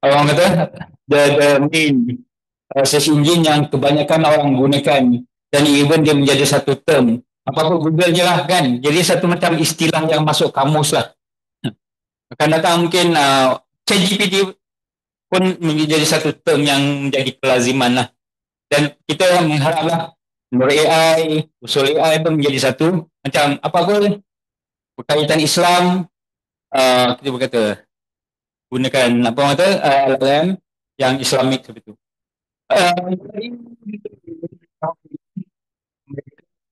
orang kata the main search engine yang kebanyakan orang gunakan, dan even dia menjadi satu term. Apa-apa Google je lah kan. Jadi satu macam istilah yang masuk kamus lah. Akan datang mungkin ChatGPT pun menjadi satu term yang menjadi kelaziman lah. Dan kita mengharaplah Nur AI, usul AI pun menjadi satu macam apa-apa berkaitan Islam, kita berkata gunakan apa orang kata LLM yang Islamik seperti itu. Uh,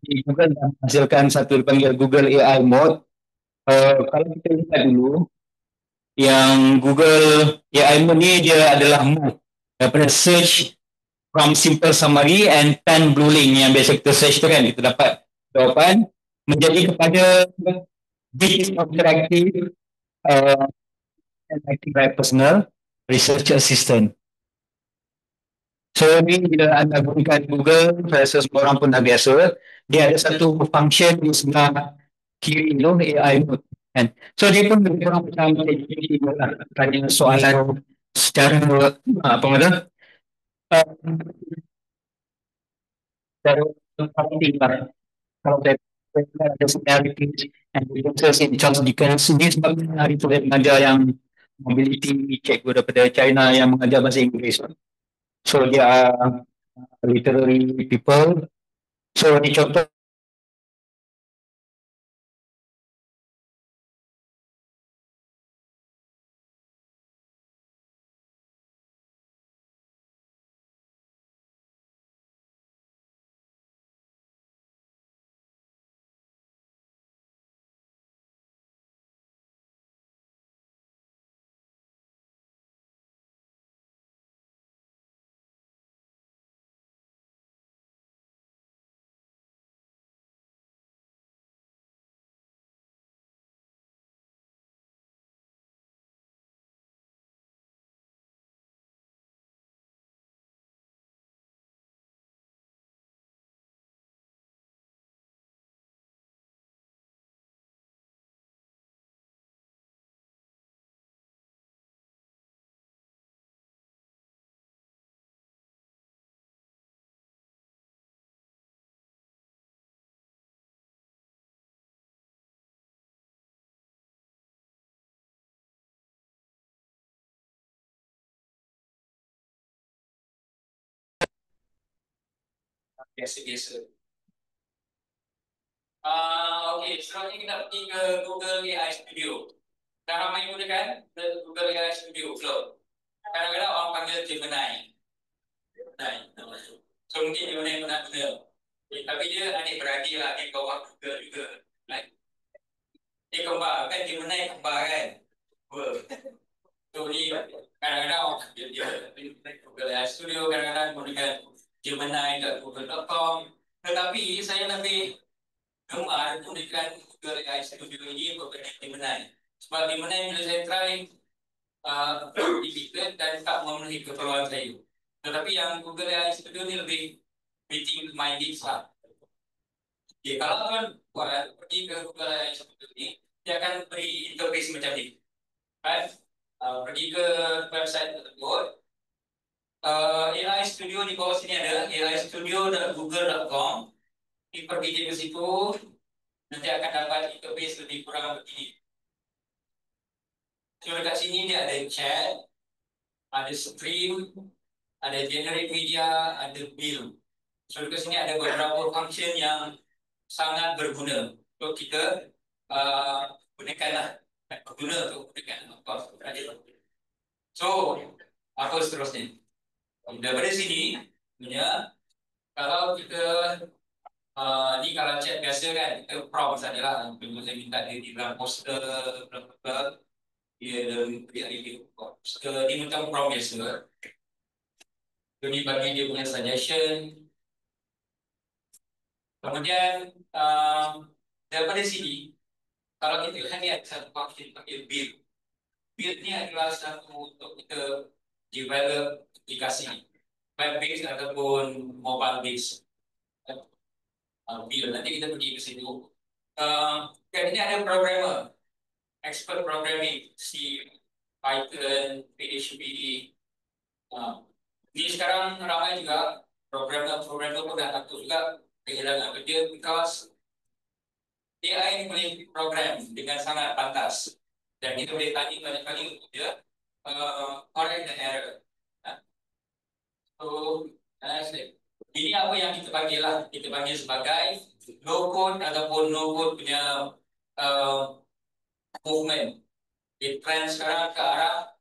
di Google menghasilkan satu dipanggil Google AI Mode. Kalau kita lihat dulu, yang Google AI Mode ni dia adalah move daripada search from simple summary and pen blue link yang biasa kita search tu kan, kita dapat jawapan menjadi kepada bit of interactive uh, and active by personal research assistant. So ni bila anda gunakan Google, saya rasa semua orang pun dah biasa, dia ada satu function di sebelah kiri tu, AI mode kan. So dia pun lebih kurang macam ChatGPT lah, tanya soalan secara apa kata uh, secara penting lah. Kalau saya ada similarities and differences in Charles Dickens, ini sebab hari tu saya mengajar yang mobility check daripada China yang mengajar bahasa Inggeris. So dia literary people. So di contoh biasa-biasa. Okay, sekarang ni kita pergi ke Google AI Studio. Dah ramai gunakan Google AI Studio Flow. Kadang-kadang orang panggil Gemini. So mungkin Gemini pernah guna. Tapi dia adik beradik lah, dia bawah Google juga. Right? Dia kembar kan, Gemini kembar kan. So ni kadang-kadang orang panggil dia Google AI Studio, kadang-kadang gunakan Gemini kat google.com. Tetapi saya lebih gemar gunakan Google AI Studio ini berbanding Gemini. Sebab Gemini bila saya try difficult dan tak memenuhi keperluan saya. Tetapi yang Google AI Studio ni lebih meeting my needs lah. Okay, kalau kan pergi ke Google AI Studio ni, dia akan beri interface macam ni. Kan? Pergi ke website tersebut. AI Studio di bawah sini ada aistudio.google.com. Pergi je ke situ, nanti akan dapat interface lebih kurang begini. So dekat sini dia ada chat, ada stream, ada generate media, ada build. So dekat sini ada beberapa function yang sangat berguna. So kita gunakanlah, berguna untuk gunakan. So apa seterusnya? Daripada sini punya, kalau kita ni kalau chat biasa kan, kita prompt sajalah. Contoh saya minta dia di dalam poster, dia beri poster ni macam prompt biasa. Jadi bagi dia punya suggestion. Kemudian daripada sini, kalau kita lihat ni ada satu function panggil build. Build ni adalah satu untuk kita develop aplikasi web based ataupun mobile based. Build nanti kita pergi ke situ. Kan ini ada programmer, expert programming, C Python, PHP. Uh, Ini sekarang ramai juga programmer pun dah takut juga kehilangan kerja because AI ini boleh program dengan sangat pantas dan kita boleh tanya banyak kali untuk dia correct the error. Uh, So, ini apa yang kita panggil lah, kita panggil sebagai low code ataupun no code punya uh, movement. Di trend sekarang ke arah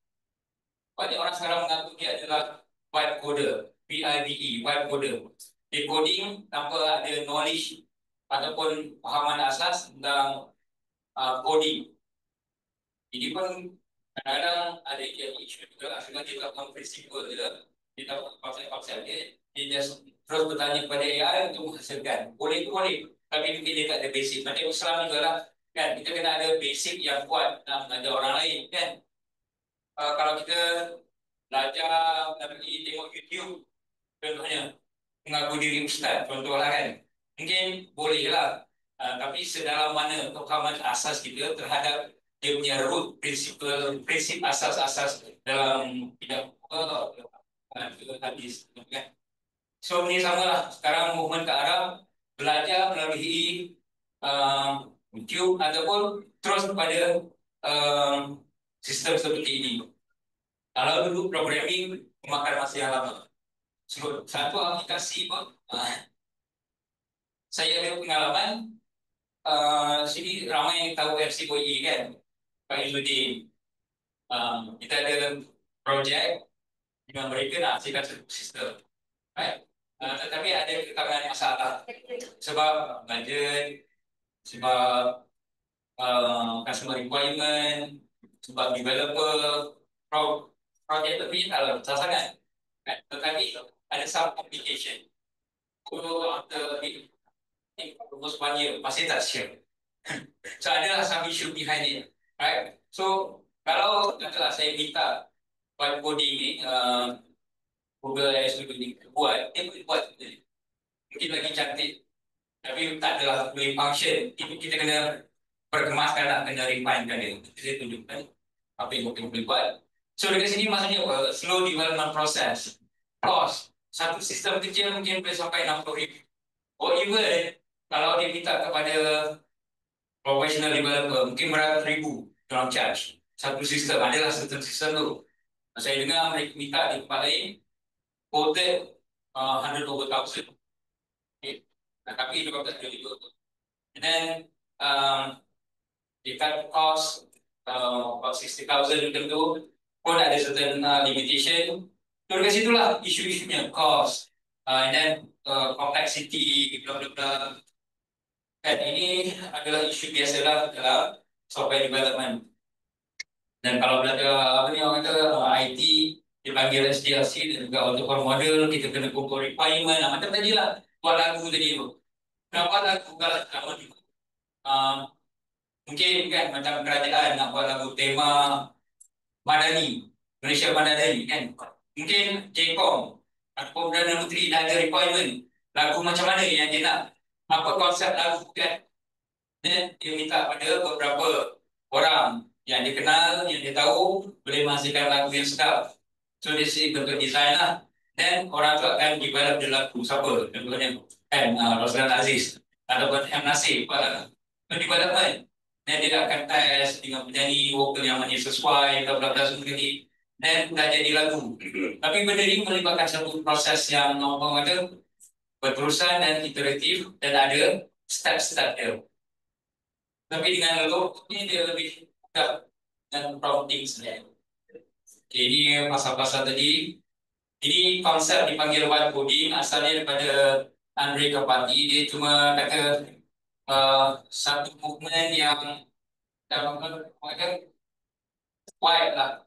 banyak orang sekarang mengaku dia adalah vibe coder, VIVE, vibe coder. Di coding tanpa ada knowledge ataupun pahaman asas tentang coding. Ini pun kadang-kadang ada yang isu juga sebab dia tak tahu prinsipal dia. Dia tak tahu paksa-paksa dia. Dia just terus bertanya kepada AI untuk menghasilkan. Boleh. Tapi mungkin dia tak ada basic. Macam Islam juga lah. Kan? Kita kena ada basic yang kuat nak mengajar orang lain. Kan? Kalau kita belajar dan pergi tengok YouTube, contohnya, mengaku diri ustaz, contohlah kan. Mungkin boleh lah. Tapi sedalam mana pemahaman asas kita terhadap dia punya root, prinsip asas-asas dalam bidang hadis. Kan? So, ini sama lah. Sekarang movement ke arah belajar melalui YouTube ataupun terus kepada sistem seperti ini. Kalau dulu programming memakan masa yang lama. So, satu aplikasi pun, saya ada pengalaman, sini ramai yang tahu FCOE kan, Pak Izzuddin. Kita ada projek dengan mereka nak hasilkan satu sistem. Right? Tetapi ada kekurangan masalah. Sebab budget, sebab customer requirement, sebab developer, projek itu punya tak besar sangat. Right? Tetapi ada some application. So, after almost 1 year, masih tak share. So, adalah some issue behind it. Right? So, kalau katalah saya minta buat coding ni, Google ISO ni buat, dia boleh buat. Mungkin lagi cantik. Tapi tak adalah boleh function. Itu kita kena perkemaskan lah, kena refinekan dia. Itu saya tunjukkan apa yang mungkin boleh buat. So, dekat sini maksudnya apa? Slow development process. Cost. Satu sistem kecil mungkin boleh sampai 60,000. Or even, kalau dia minta kepada professional developer, mungkin beratus ribu dalam charge. Satu sistem, adalah satu sistem tu. Saya dengar mereka minta di tempat lain, quoted 100 over 1,000. Okay. Tapi itu kata dia juga. And then, they cut cost about 60,000 macam tu, pun ada certain limitation. So, dekat situlah isu-isunya, cost, and then complexity, bla bla bla. Kan, ini adalah isu biasalah dalam software development. Dan kalau belajar apa ni orang kata IT dipanggil SDLC dan juga auto model, kita kena kumpul requirement. Macam tadi lah buat lagu tadi tu. Kenapa lagu kalau sama juga? Mungkin kan macam kerajaan nak buat lagu tema Madani, Malaysia Madani kan. Mungkin JCOM ataupun Perdana Menteri dah ada requirement lagu macam mana yang dia nak, apa konsep lagu kan. Dia minta pada beberapa orang yang dia kenal, yang dia tahu boleh menghasilkan lagu yang sedap. So dia si bentuk design lah. Dan orang tu akan develop dia lagu siapa? Contohnya kan Roslan Aziz ataupun M Nasir pada development. Dan dia akan test dengan penyanyi vokal yang mana sesuai, bla bla bla semua ni. Dan dah jadi lagu. Tapi benda ni melibatkan satu proses yang orang kata berterusan dan iteratif dan ada step-step dia. Tapi dengan low ni dia lebih mudah dan prompting sebenarnya. Okay, ini pasal-pasal tadi. Ini konsep dipanggil white coding asalnya daripada Andre Kapati. Dia cuma kata satu movement yang dalam white lah.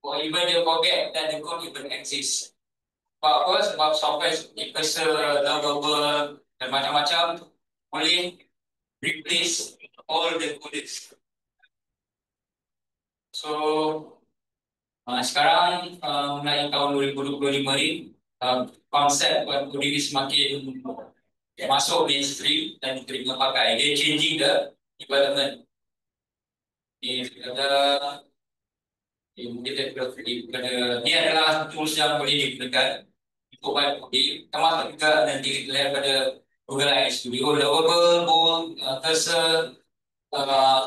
Or even dia forget that the code even exists. Sebab apa? Sebab software seperti cursor, lovable dan macam-macam boleh replace all the codes. So, sekarang mulai tahun 2025 ni, konsep buat coding ni semakin masuk mainstream dan diterima pakai. Dia changing the development. Dia kata Kita pada ni adalah tools yang boleh digunakan untuk buat coding, termasuk juga nanti kita lihat pada Google AI Studio, Lovable, Bold, Cursor,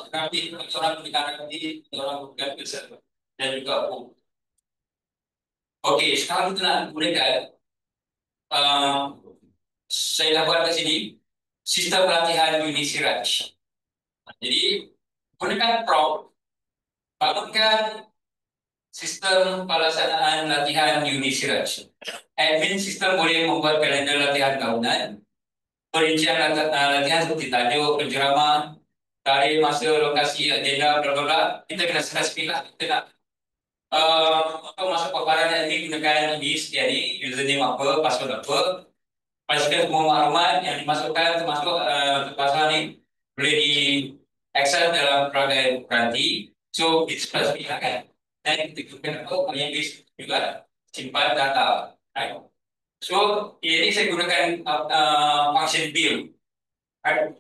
nanti orang berikan nanti orang berikan Cursor dan juga Bold. Okey, sekarang kita nak gunakan saya dah buat kat sini sistem pelatihan Unisiraj. Jadi gunakan prompt, bangunkan sistem pelaksanaan latihan Unisiraj. Admin sistem boleh membuat kalender latihan tahunan, perincian latihan seperti tajuk, penceramah, tarikh, masa, lokasi, agenda, bla bla bla. Kita kena spesifik lah. Kita nak untuk masuk paparan admin gunakan ini sekian ni, username apa, password apa. Pastikan semua maklumat yang dimasukkan termasuk pasal ni boleh di access dalam perangai peranti. So it's spesifik kan. Dan kita gunakan apa yang juga simpan data. Right? So ini saya gunakan function build. Right?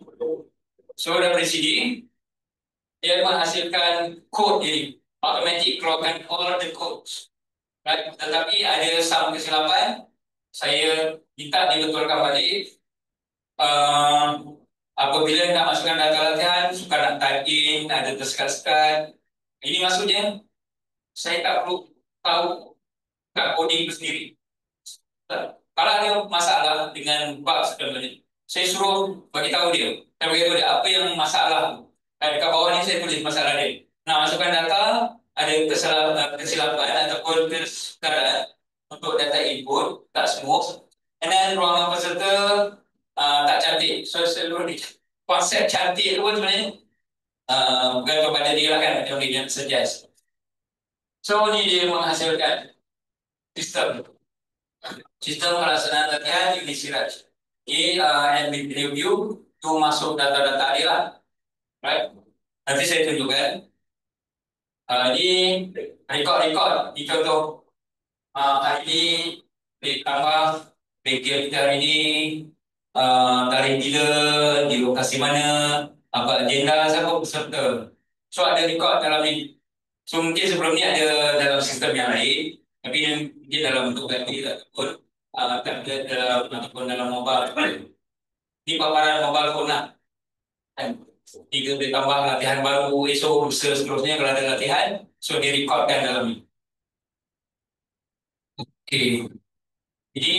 So dari sini dia menghasilkan code ini, automatic keluarkan all the codes. Right? Tetapi ada some kesilapan. Saya minta dibetulkan balik. Apabila nak masukkan data latihan, suka nak type in, ada tersekat-sekat. Ini maksudnya saya tak perlu tahu kat coding itu sendiri. Kalau ada masalah dengan bug sebenarnya, saya suruh bagi tahu dia. Saya bagi tahu dia apa yang masalah. Dekat bawah ni saya tulis masalah dia. Nah, masukkan data, ada kesilapan ataupun kesalahan untuk data input, tak smooth. And then ruangan peserta tak cantik. So seluruh konsep cantik itu pun sebenarnya bukan kepada dia lah kan, macam dia suggest. So ni dia menghasilkan sistem pelaksanaan latihan Unisiraj. Ini admin review tu masuk data-data dia lah, right? Nanti saya tunjukkan. Ini record di contoh hari ini ditambah bagian kita hari ini, tarikh bila, di lokasi mana, apa agenda, siapa peserta. So ada record dalam ni. So mungkin sebelum ni ada dalam sistem yang lain, tapi mungkin dalam bentuk grafik ataupun ataupun dalam mobile. Ini paparan mobile phone lah. Jika ditambah latihan baru esok, lusa, seterusnya kalau ada latihan, so direcordkan dalam ni. Okey. Ini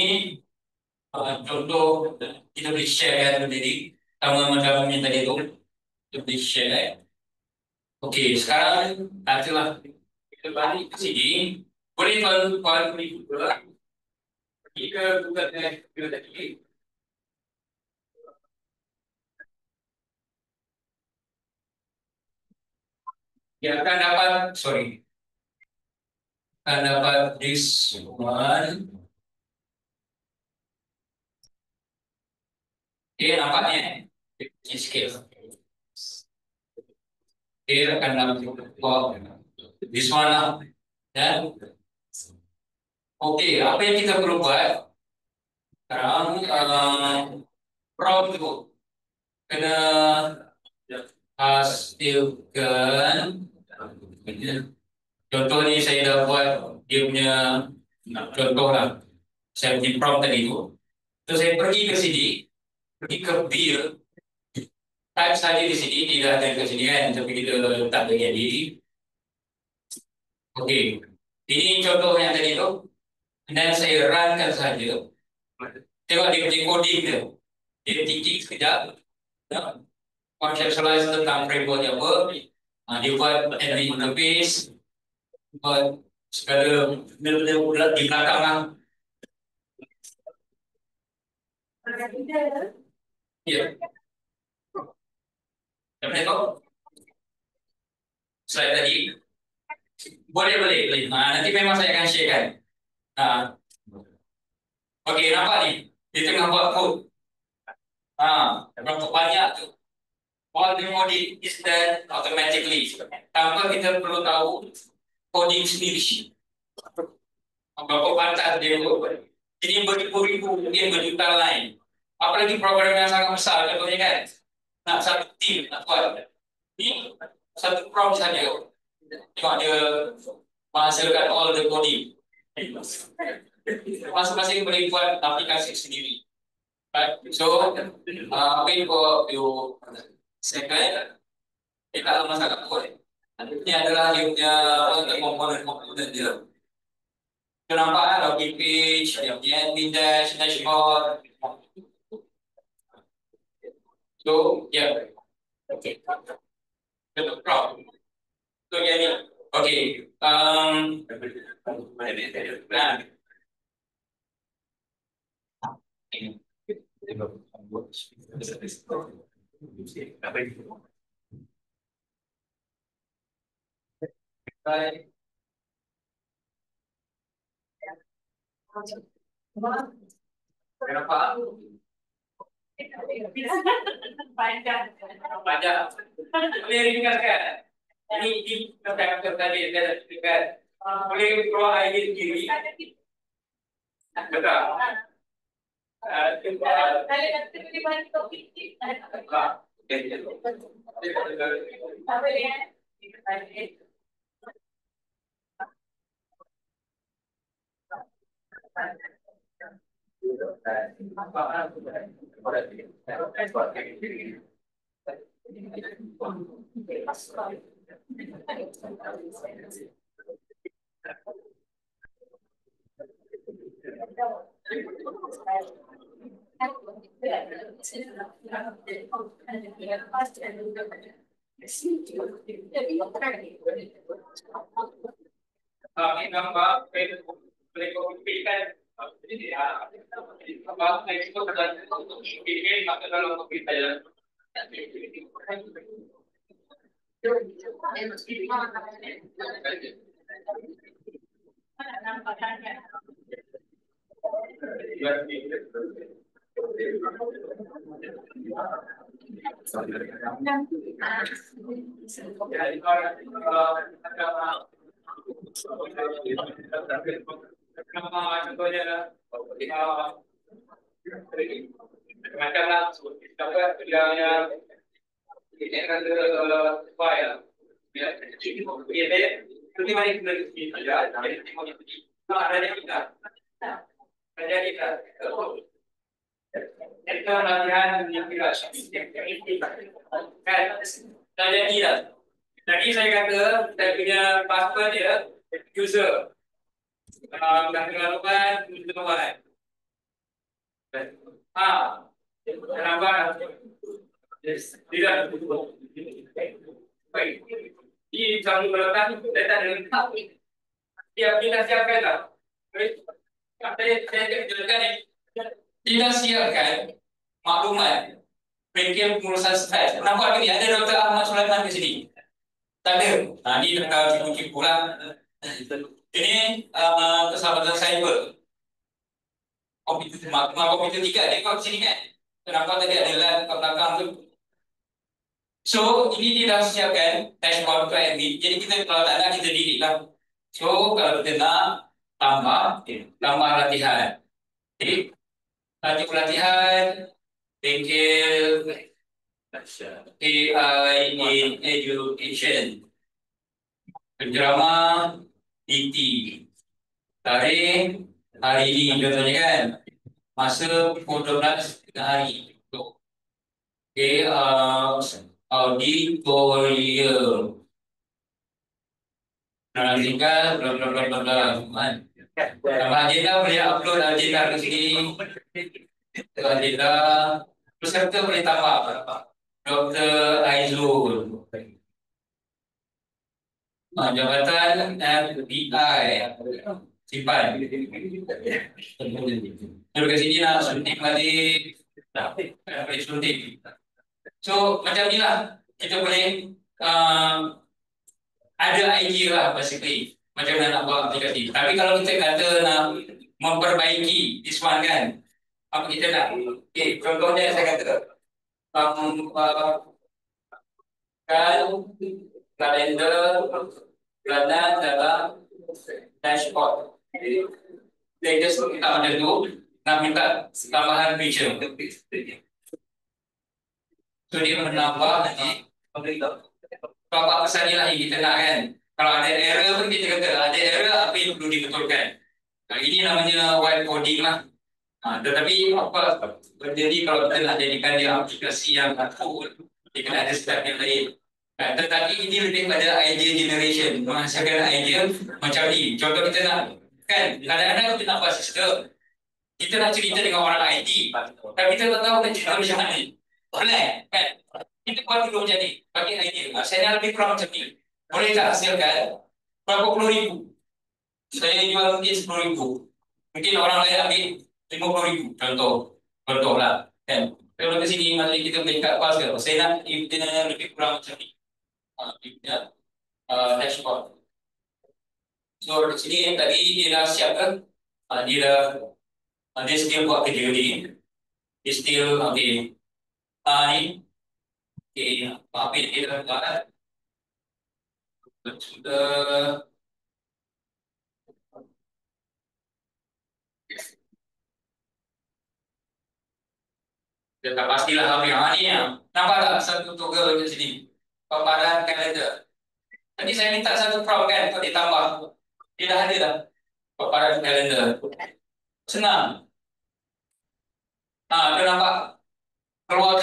contoh kita boleh share kan benda ni. Sama macam yang tadi tu. Kita boleh share. Okey, sekarang itulah kita balik ke sini. Boleh tuan-tuan beri juga. Jika Google tadi. Dia akan dapat, akan dapat this one. Dia nampaknya scale. Dia akan dapat this one lah. Dan okey, apa yang kita perlu buat sekarang, prompt tu kena hasilkan. Contoh ni saya dah buat dia punya contoh lah. Saya beri prompt tadi tu. So saya pergi ke sini, pergi ke build, type saja di sini, tidak ada ke sini kan, tapi kita letak bagian ini. Okey, ini contoh yang tadi tu. Dan saya runkan saja. Tengok dia punya coding dia. Dia titik sekejap. Conceptualize tentang framework dia apa. Dia buat admin interface. Buat segala benda-benda di belakang lah. Ya. Yang tengok slide tadi. Boleh. Nanti memang saya akan share kan. Okey, nampak ni? Dia tengah buat code. Berapa banyak tu. All the coding is done automatically. Tanpa kita perlu tahu coding sendiri. Berapa banyak dia buat. Ini beribu-ribu, mungkin berjuta line. Apalagi program yang sangat besar, contohnya kan. Nak satu tim nak buat. Ini satu prompt saja. Tengok dia menghasilkan all the coding. Masing-masing boleh buat aplikasi sendiri. Right? So, wait for you second. Kita tak masalah kod. Ini adalah dia punya komponen-komponen dia. Kita nampak login page, dia punya admin dash, dashboard. So, yeah. Okay. Betul, Prof. So, jadi, okay. Nah, baik. Kenapa? Panjang. Boleh ringkaskan. Ini kata tadi kan. Boleh keluar idea sendiri. Betul. Ini gambar boleh kopikan. Jadi apa ekspor dan ini masuk dalam kopi saya. Macamlah dapat yang ada file. Ya, ini mari kita lihat. Ada kita. Ada kita. Itu latihan yang kita kan saya tidak. Tadi saya kata saya punya password dia user. Dah keluarkan user kemarin. Kenapa? Tidak. Baik. Di jangan meletak data dengan dia kita siapkan lah. Saya jelaskan ini. Tidak siapkan maklumat bengkel pengurusan stres. Nampak ni ada Dr. Ahmad Sulaiman di sini. Tak ada. Ini tentang cipu-cipu lah. Ini keselamatan cyber. Komputer 3 dia kau sini kan. Kenapa tadi ada line kat belakang tu? So ini dia dah siapkan dashboard untuk admin. Jadi kita kalau tak nak kita delete lah. So kalau kita nak tambah latihan. Jadi pelatihan bengkel AI in Education, penceramah DT, tarikh hari ini contohnya kan, masa pukul 12 tengah hari. Okay, auditorium. Nah, tinggal bla bla bla bla bla. Nama agenda boleh upload agenda ke sini. Agenda peserta boleh tambah berapa? Dr. Aizul. Jabatan FBI. Simpan. Terus ke sini lah suntik balik. Boleh suntik. So macam ni lah kita boleh ada idea lah basically macam mana nak buat aplikasi. Tapi kalau kita kata nak memperbaiki this one kan, apa kita nak? Okay, contohnya saya kata kan kalender bulanan dalam dashboard. Jadi just kita ada tu nak minta tambahan feature. So dia menambah nanti berapa besar ni lah yang kita nak kan. Kalau ada error pun kita kata ada error, apa yang perlu dibetulkan. Ini namanya white coding lah. Tetapi apa terjadi kalau kita nak jadikan dia aplikasi yang full, dia kena ada step yang lain. Tetapi ini lebih pada idea generation, menghasilkan idea macam ni. Contoh kita nak, kan, kadang-kadang kita nak buat sistem, kita nak cerita dengan orang IT, tapi kita tak tahu nak cerita macam mana. Boleh, kan? Kita buat dulu macam ni, pakai idea. Saya nak lebih kurang macam ni. Boleh tak hasilkan berapa puluh ribu? Saya jual mungkin 10,000. Mungkin orang lain ambil 50,000. Contoh lah. Kan? Kalau ke sini, maksudnya kita boleh cut pas ke? Saya nak dia lebih kurang macam ni. Dia dashboard. So, di sini tadi dia dah siap kan? Dia still buat kerja ni. Dia still ambil ni. Okay, ambil dia dah buat. Sudah. Dia tak pastilah ambil. Ni ya. Nampak tak satu toggle di sini? Paparan kalender. Tadi saya minta satu prompt kan untuk ditambah. Dia dah ada dah. Paparan kalender. Senang. Dia nampak keluar.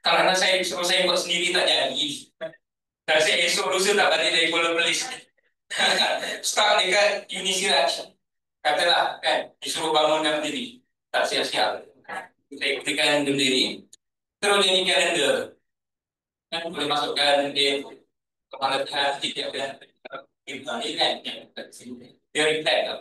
Kalau nak saya suruh saya buat sendiri tak jadi. Dan saya esok lusa tak balik dari Kuala Belis. Start dekat Unisiraj. Katalah kan, disuruh bangunkan berdiri. Tak siap-siap. Saya ketikkan berdiri. Terus jadi kalender. Kan boleh masukkan dia kepala Tuhan tiap dan ini kan dia reflect tak?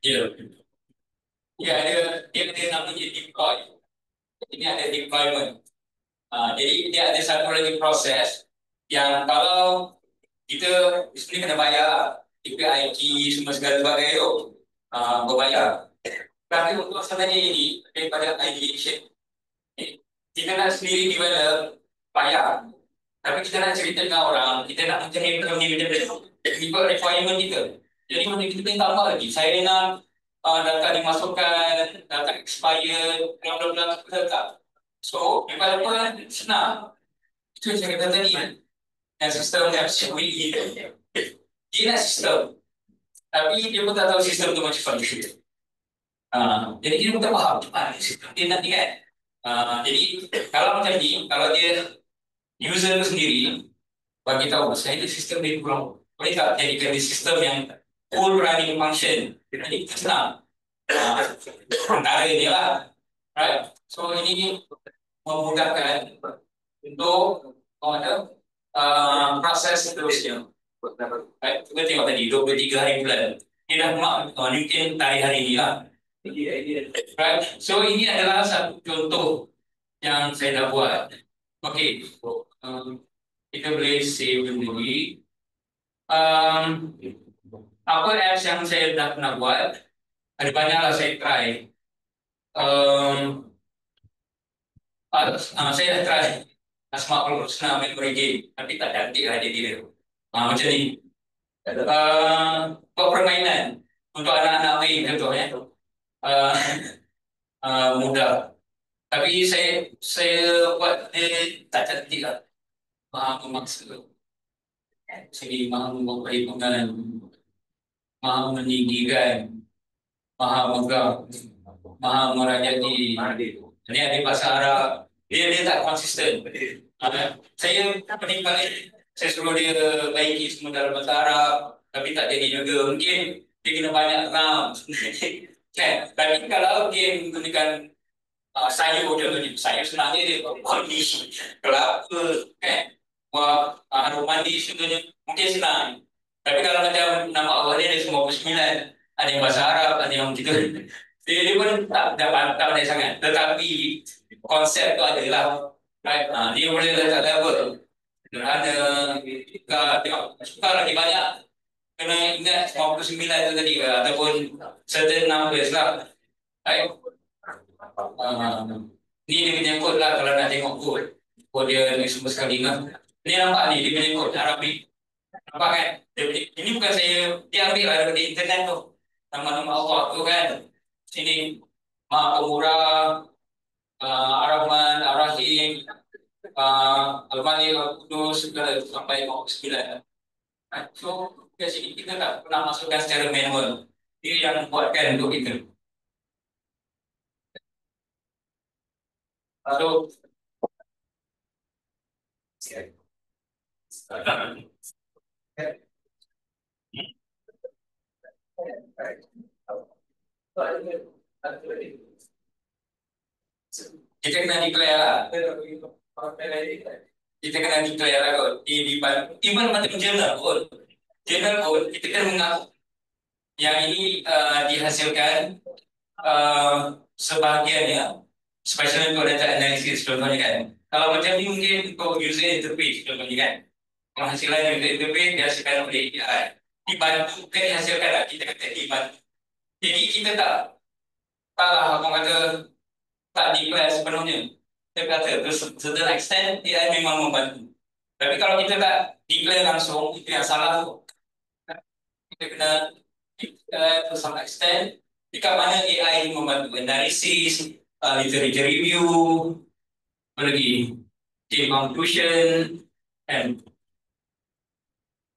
Ya. Ya, dia namanya deploy. Ini ada deployment. Jadi dia ada satu lagi proses yang kalau kita di sini kena bayar IPIQ semua segala sebagainya tu berbayar. Tapi untuk sebenarnya ini daripada ideation, kita nak sendiri develop bayar. Tapi kita nak cerita dengan orang, kita nak mencari ikut requirement kita. Jadi mana kita kena tambah lagi. Saya nak data dimasukkan, data expired, bla bla bla tak. So, developer senang. Itu yang saya kata tadi kan. Yang sistem yang CWE itu. Dia nak sistem. Tapi dia pun tak tahu sistem tu macam mana. Jadi dia pun tak faham macam mana sistem dia nak ni kan. Jadi kalau macam ni, kalau dia user tu sendiri bagi tahu saya itu sistem dia kurang. Boleh tak jadikan dia sistem yang full running function. Jadi kita senang. Antara dia lah. Right. So ini memudahkan untuk proses seterusnya. Right. Kita tengok tadi 23 hari bulan. Dia dah mungkin hari ini lah. Right. So ini adalah satu contoh yang saya dah buat. Okey. Kita boleh save sendiri. Apa apps yang saya dah pernah buat? Ada banyaklah saya try. Saya dah try Asmaul Husna Memory Game, tapi tak cantik lah dia. Macam ni. Buat permainan untuk anak-anak main contohnya. Mudah. Tapi saya buat dia tak cantik lah. Maha memaksa. Jadi maha memperhitungkan, maha meninggikan, maha megah, maha merajati. Ini ada bahasa Arab. Dia tak konsisten. Saya pening balik. Saya suruh dia baiki semua dalam bahasa Arab, tapi tak jadi juga. Mungkin dia kena banyak round. Kan? Tapi kalau dia menggunakan sayur contohnya, sayur senangnya dia kondisi kelapa, kan? Harum manis contohnya, mungkin senang. Tapi kalau macam nama Allah dia ada semua 9, ada yang bahasa Arab, ada yang gitu. Dia pun tak pandai sangat. Tetapi konsep tu adalah right? Dia boleh letak level sederhana, tengok suka lagi banyak. Kena ingat 59 tu tadi ke, ataupun certain numbers lah. Right? Ni dia punya kod lah kalau nak tengok kod. Kod dia ni semua sekali kan. Ni nampak ni, dia punya kod Arabic. Nampak kan? Ini bukan saya, dia ambil lah daripada internet tu. Nama-nama Allah tu kan. sini Maha Pemurah, Ar-Rahman, Ar-Rahim, Al-Malik, Al-Qudus, segala sampai 9. So, ke sini kita tak pernah masukkan secara manual. Dia yang buatkan untuk kita. So, kita kena declare lah. Kita kena declare lah kot. Even macam journal kot. Journal kot, kita kena mengaku yang ini dihasilkan sebahagiannya, especially untuk data analysis contohnya kan. Kalau macam ni mungkin untuk user interface contohnya kan. Penghasilan user interface dihasilkan oleh AI. Dibantu, bukan dihasilkan lah, kita kata dibantu. Jadi kita taklah apa kata tak declare sepenuhnya. Kita kata to certain extent AI memang membantu. Tapi kalau kita tak declare langsung, itu yang salah tu. Kita kena declare to some extent. Dekat mana AI membantu analisis, literature review, apa lagi, team conclusion, and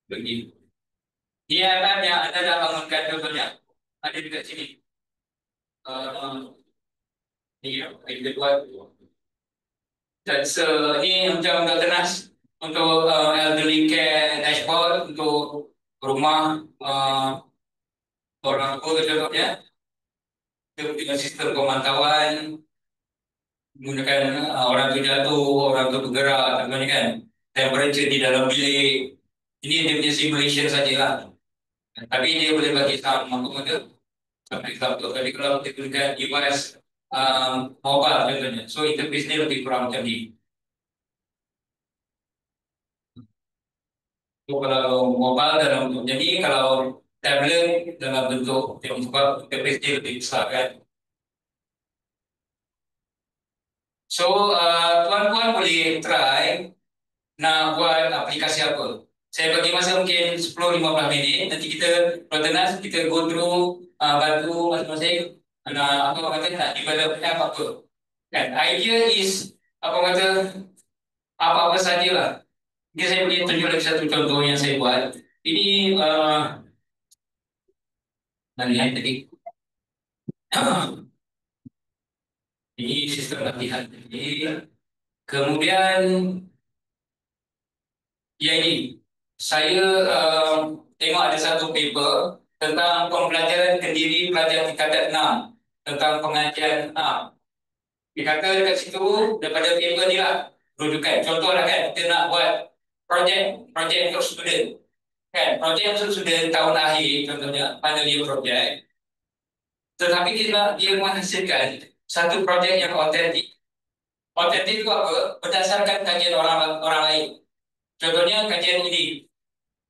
begitu. Dia kan yang anda dah bangunkan contohnya ada dekat sini. Ni kita buat. Dan ini macam Dr. Nas untuk elderly care dashboard untuk rumah orang tua contohnya. Kita punya sistem pemantauan menggunakan orang tu jatuh, orang tu bergerak, contohnya kan. Temperature di dalam bilik. Ini dia punya simulation sajalah. Tapi dia boleh bagi saham apa kata. Tapi kalau kita gunakan device mobile contohnya. So interface ni lebih kurang macam ni. So, kalau mobile dalam bentuk jadi, kalau tablet dalam bentuk interface dia lebih besar kan. So tuan-tuan boleh try nak buat aplikasi apa. Saya bagi masa mungkin 10-15 minit. Nanti kita Rotenas, kita go through bantu masing-masing apa kata nak develop app apa. Kan idea is apa kata apa-apa sajalah. Mungkin saya boleh tunjuk lagi satu contoh yang saya buat. Ini lihat tadi. Ini sistem latihan. Kemudian ya ini saya tengok ada satu paper tentang pembelajaran kendiri pelajar tingkatan 6 tentang pengajian 6. Dia kata dekat situ daripada paper ni lah rujukan. Contohlah kan kita nak buat projek untuk student. Kan projek untuk student tahun akhir contohnya final year project. Tetapi dia menghasilkan satu projek yang autentik. Autentik itu apa? Berdasarkan kajian orang lain. Contohnya kajian ini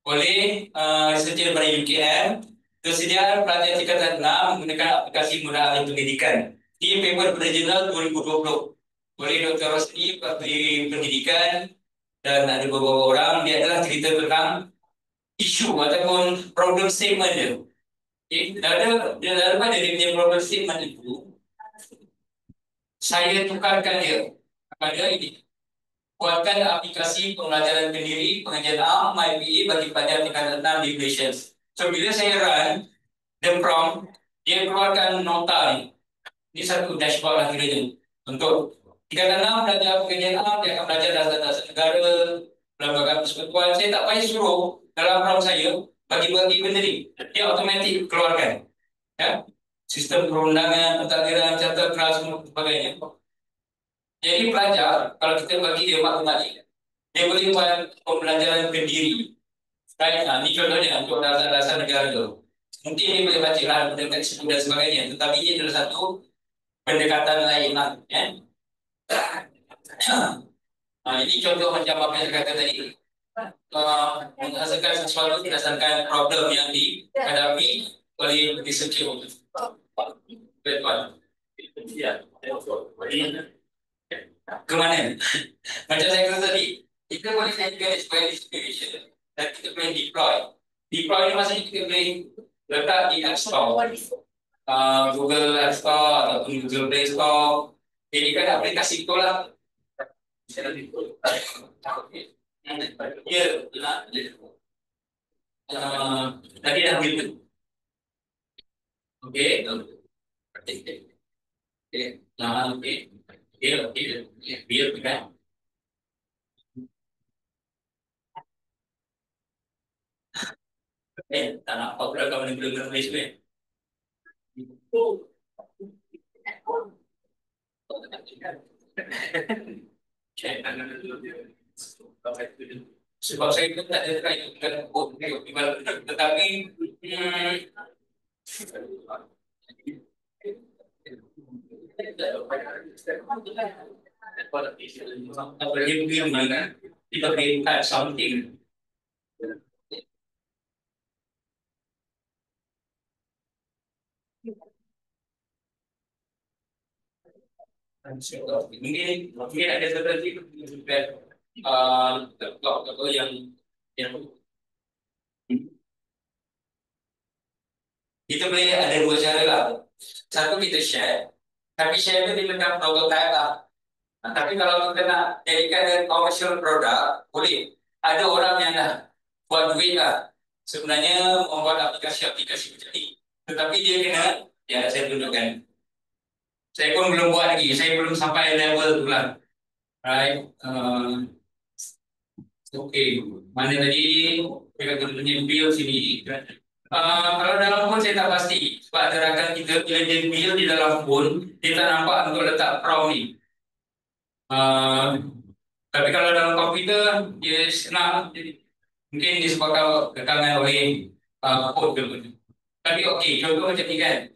oleh researcher dari UKM, kesediaan pelajar tingkatan 6 menggunakan aplikasi mudah ahli pendidikan di paper berjurnal 2020 oleh Dr. Rosni di pendidikan dan ada beberapa orang. Dia adalah cerita tentang isu ataupun problem statement dia. Dalam dia punya problem statement itu saya tukarkan dia kepada ini. Buatkan aplikasi pembelajaran kendiri pengajian AM MyPA bagi pelajar tingkatan 6 di Malaysia. So bila saya run the prompt, dia keluarkan nota ni. Ini satu dashboard lah kiranya. Untuk tingkatan 6 belajar pengajian AM, dia akan belajar dasar-dasar negara, lembaga persekutuan. Saya tak payah suruh dalam prompt saya bagi-bagi benda ni. Dia automatik keluarkan. Ya? Sistem perundangan, pentadbiran, catat keras dan sebagainya. Jadi pelajar, kalau kita bagi dia maklumat ni, dia boleh buat pembelajaran kendiri. Right? Nah, ini contohnya untuk dasar-dasar negara tu. Mungkin dia boleh baca lah benda tekstbook dan sebagainya. Tetapi ini adalah satu pendekatan lain lah. Ya? Ini contoh macam apa yang saya kata tadi. Menghasilkan sesuatu berdasarkan problem yang dihadapi oleh researcher. Betul. Ya. Kemana? Macam saya kata tadi, kita boleh jadikan sebagai distribution dan kita boleh deploy. Deploy ni maksudnya kita boleh letak di App Store. Google App Store ataupun Google Play Store. Jadi kan aplikasi itu lah. Ya, tadi dah gitu. Oke, oke, nah, oke, oke, biar kan. Tak nampak pula kau belum nulis ni. Sebab saya pun tak ada try dengan tetapi bagaimana kita berikan something. Mungkin ada seperti yang kita boleh ada dua cara lah. Satu kita share, tapi share itu di macam prototype lah. Tapi kalau kita nak jadikan commercial product, boleh. Ada orang yang dah buat duit lah. Sebenarnya membuat aplikasi-aplikasi macam ni. Tetapi dia kena, ya saya tunjukkan. Saya pun belum buat lagi. Saya belum sampai level tu lah. Right. Okay. Mana tadi? Kita punya build sini. Kalau dalam phone saya tak pasti. Sebab ada rakan kita, bila dia build di dalam phone, dia tak nampak untuk letak prompt ni. Tapi kalau dalam komputer, dia senang. Mungkin disebabkan kekangan oleh code ke. Tapi okey, contoh macam ni kan.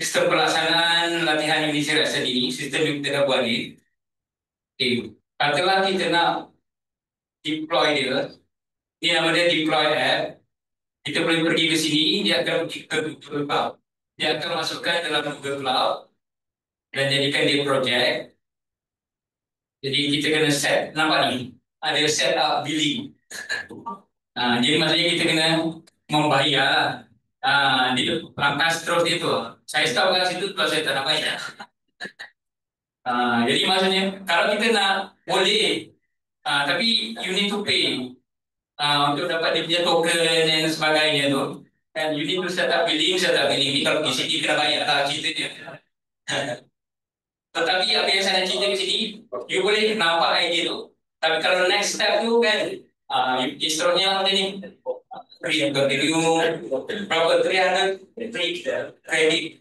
Sistem pelaksanaan latihan Indonesia Rasa ini, sistem yang kita dah buat ni. Okay. Katalah kita nak deploy dia. Ini nama dia deploy app. Kita boleh pergi ke sini, dia akan pergi ke Google Cloud. Dia akan masukkan dalam Google Cloud dan jadikan dia project. Jadi kita kena set, nampak ni? Ada set up billing. Jadi maksudnya kita kena membayar lah. Dia langkah seterusnya itu. Saya stop kat situ kalau saya tak nak bayar. Jadi maksudnya kalau kita nak boleh, tapi you need to pay untuk dapat dia punya token dan sebagainya tu. And you need to set up billing. Kalau di sini kena bayar lah ceritanya. Tetapi apa yang saya nak cerita di sini, you boleh nampak idea tu. Tapi kalau next step tu kan, instruksinya macam ni. Free continue, berapa 300 credit.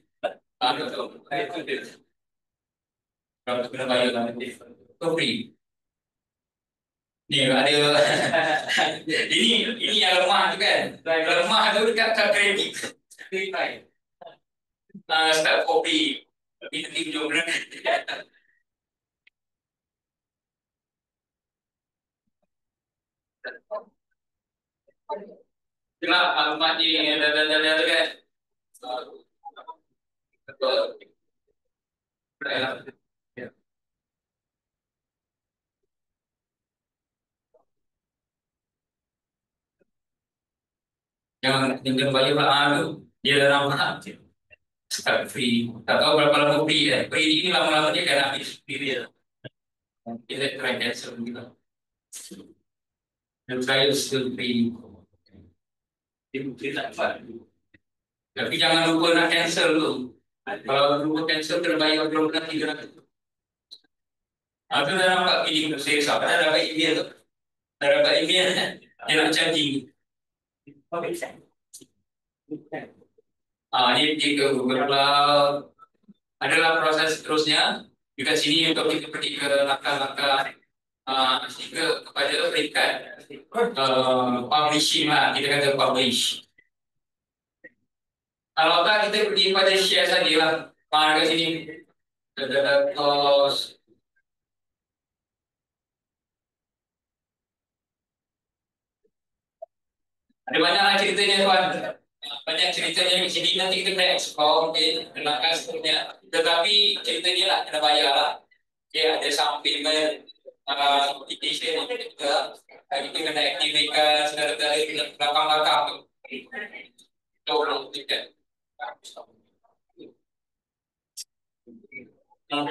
Kalau kena bayar lah nanti. So free. Ni ada ini yang lemah tu kan. Yang lemah tu dekat kredit. Start kopi. Tapi nanti hujung bulan. Itulah maklumat ni dan tu kan. Betul. Jangan bayar lah tu. Dia dah nampak. Start free. Tak tahu berapa lama free kan. Free ni lama-lama dia kan habis free dia. Kita try cancel gitu. Dan saya still free. Dia tak dapat. Tapi jangan lupa nak cancel tu. Kalau lupa cancel terbayar belum pernah 300. Aku dah nampak pilih untuk saya. Dah dapat email tu. Dah dapat email. Dia nak charging. Ini pergi ke Google Cloud. Adalah proses seterusnya. Juga sini untuk kita pergi ke langkah-langkah kepada peringkat publishing lah. Kita kata publish. Kalau tak kita pergi pada share saja lah. Kat sini. Close. Ada banyaklah ceritanya tuan. Banyak ceritanya di sini, nanti kita kena explore mungkin langkah seterusnya. Tetapi ceritanya lah kena bayar lah. Ada some payment application juga. Kita kena aktifkan segala-galanya belakang-belakang tu. Tolong tiket. Ada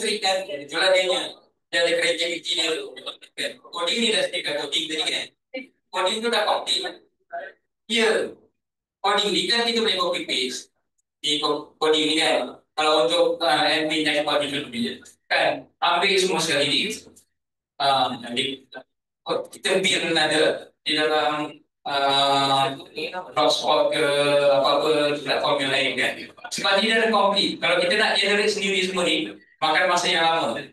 trik kan, itulah dia ada kerja kecil dia. Coding ni dah sedikit coding tadi kan. Coding tu dah copy. Ya, coding ni kan kita boleh copy paste di coding ni kan. Kalau untuk admin dan coding ni kan, ambil semua sekali ni. Di, kita build ada di dalam Blogspot ke apa-apa platform yang lain kan. Sebab dia ada complete. Kalau kita nak generate sendiri semua ni, makan masa yang lama.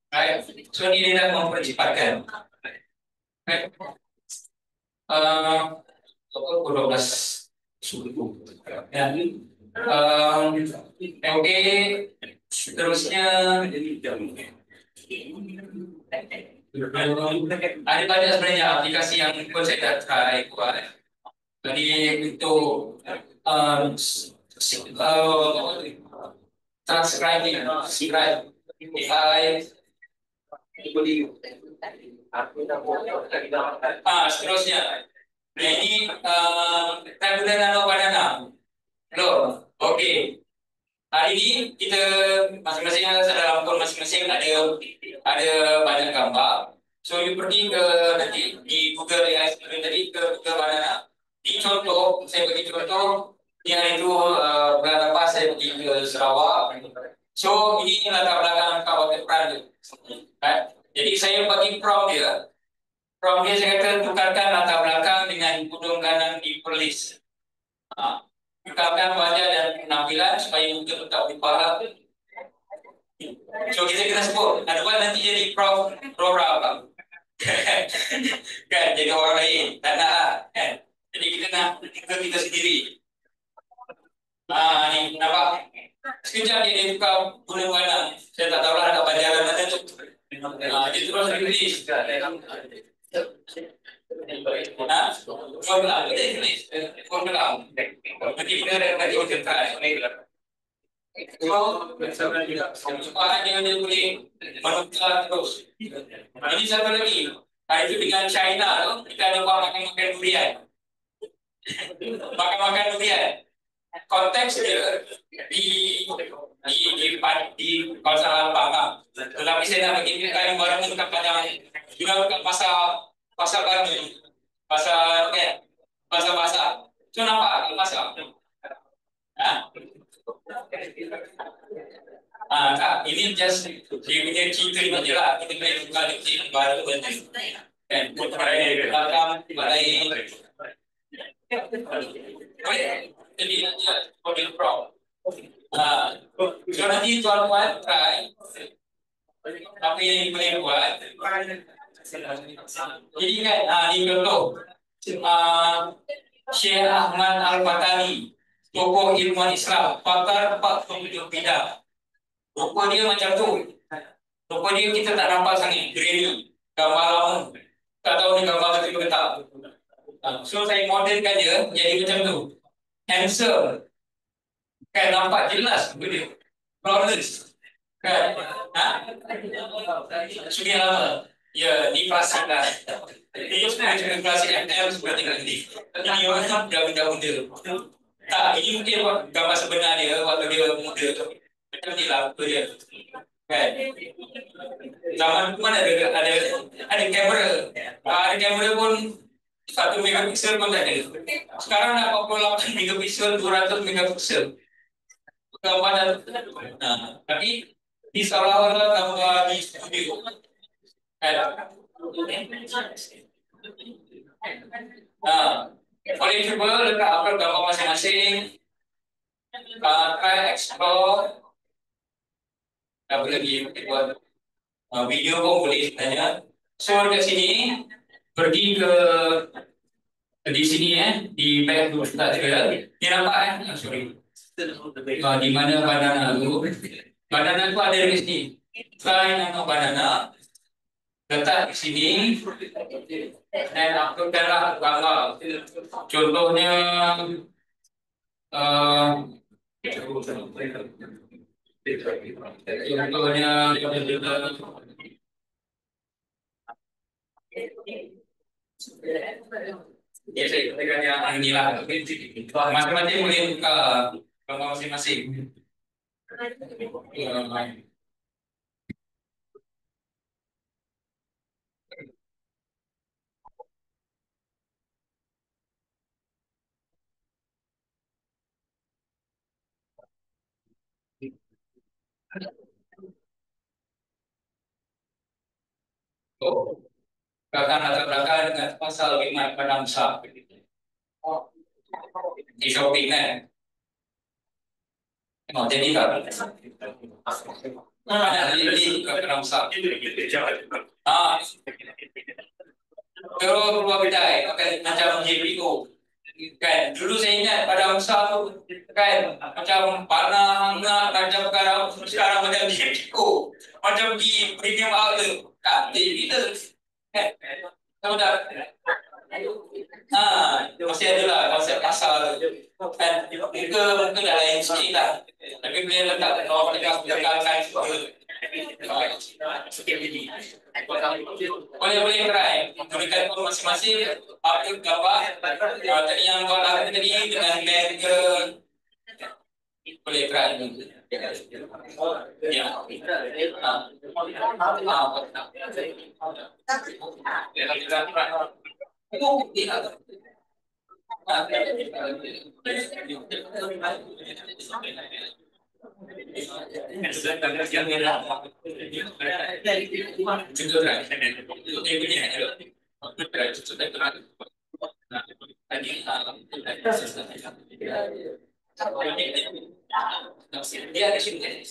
Right? So ni dia dah mempercepatkan. Right? Pukul 12 subuh. Ya. Okey. Seterusnya ada banyak sebenarnya aplikasi yang pun saya dah try buat. Jadi untuk transcribing, scribe AI, seterusnya. Nah ini tabulan nano banana. Loh, okey. Hari ini kita masing-masing dalam phone masing-masing ada banyak gambar. So you pergi ke nanti di Google AI tadi ke Google Banana. Di contoh, saya bagi contoh di hari itu bulan apa saya pergi ke Sarawak. So ini latar belakang kawasan peran. Right? Jadi saya bagi prompt dia. Prompt dia saya kata tukarkan latar belakang dengan gunung kanan di Perlis. Tukarkan wajah dan penampilan supaya untuk tak lupa. So kita kena sebut. Ada nanti jadi Prof Rora apa? Kan jadi orang lain. Tak nak lah. Kan? Jadi kita nak kita sendiri. Ni nampak. Sekejap dia tukar gunung kanan. Saya tak tahulah ada pelajaran mana tu. Dia terus release. Formula. Formula. Nanti kita ada ocean try. Supaya dia boleh menukar terus. Ini satu lagi. Itu dengan China tu, kita ada buat makan-makan durian. Makan-makan durian. Konteks dia di kawasan Pahang. Tetapi saya nak bagi kita yang baru untuk panjang juga untuk pasal baru, pasal kan, pasal. So nampak pasal. Ini just dia punya cerita saja lah. Kita boleh buka cerita baru saja. Dan perkara yang belakang lain. Jadi nanti audio prompt. So nanti tuan-tuan try apa yang boleh buat. Jadi kan ini contoh Syekh Ahmad Al-Fatani, tokoh ilmuwan Islam, pakar 47 bidang. Rupa dia macam tu. Rupa dia kita tak nampak sangat grainy, gambar lama. Tak tahu ni gambar betul ke tak. So saya modelkan dia jadi macam tu. Handsome. Kan nampak jelas dia. Flawless. Kan? Sudah lama. Ya, di klasik lah. Dia juga klasik ML seperti nanti. Ini orang dah muda. Tak, ini mungkin gambar sebenar dia waktu dia muda. Macam ni lah dia. Kan? Zaman tu mana ada kamera. Ada kamera pun 1 megapiksel pun tak ada. Sekarang nak 48 megapiksel, 200 megapiksel. Gambar tapi di seolah-olah gambar di studio. Boleh cuba letak upload gambar masing-masing. Try explore. Apa lagi buat video pun boleh sebenarnya. So dekat sini pergi ke di sini di back to start juga. Dia nampak sorry. Di mana banana tu? Banana tu ada di sini. Try nano banana. Letak di sini dan uploadkanlah gambar. Contohnya Contohnya ya saya katakan yang inilah masing-masing boleh buka gambar masing-masing. Oh, akan latar belakang dengan pasal 5 sah di shopping kan. Oh, jadi kan. Jadi ke sah. Ah, kalau keluar bedai, macam JPO. Kan dulu saya ingat pada usaha tu kan macam panah hangat macam sekarang macam JPO, macam di premium outlet kan kita kan tahu tak. Masih ada lah konsep pasar tu kan, mungkin dah lain sikit lah, tapi bila letak tekankan boleh try berikan masing-masing upload gambar tadi yang kau lakukan tadi dengan band ke boleh try ya. Dia ada sini.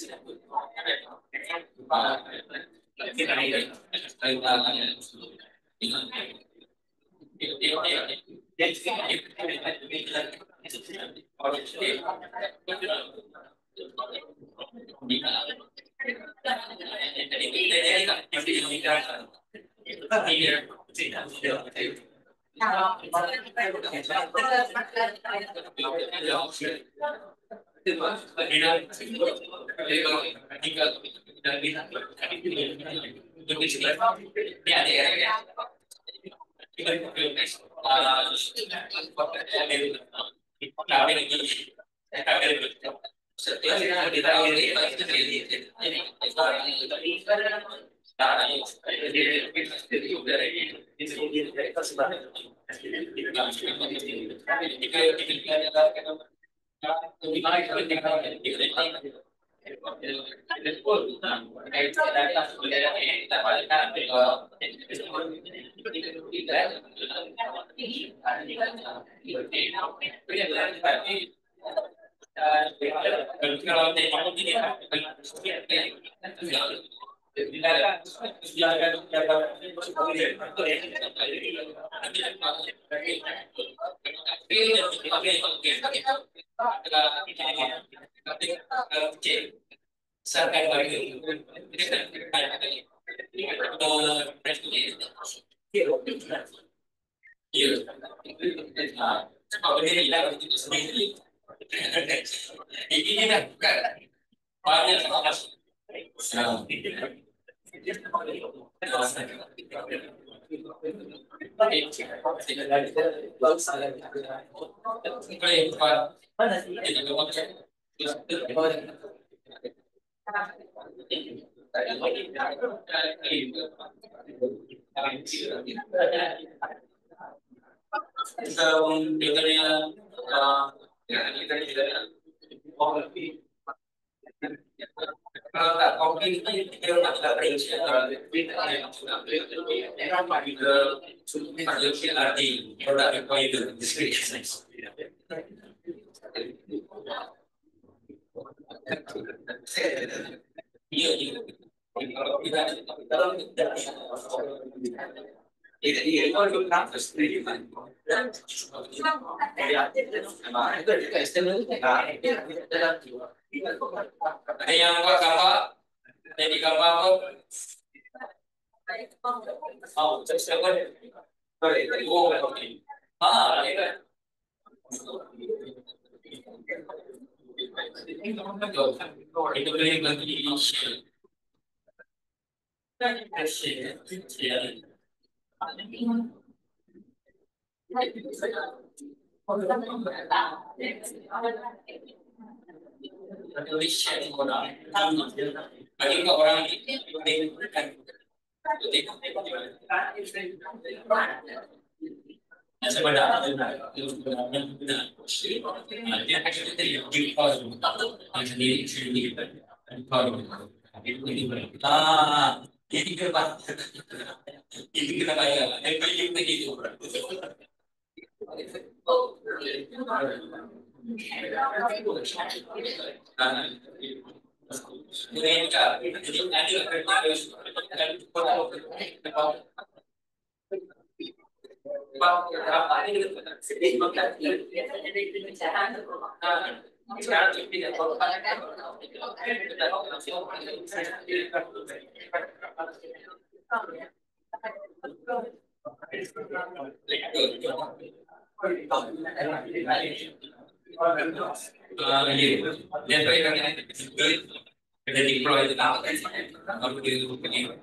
Ini dah bukan banyak kalau tak kopi kita tak range arti produk itu iya kalau kita ada yang buat gambar jadi gambar apa? Oh, siapa? Ah, Itu boleh bagi share. Share. Tulis share orang. Bagi orang ini sebenarnya dia actually sendiri ini kenapa ini kenapa ya yang paling begitu Kita deploy itu tahu kan, kalau itu bisa.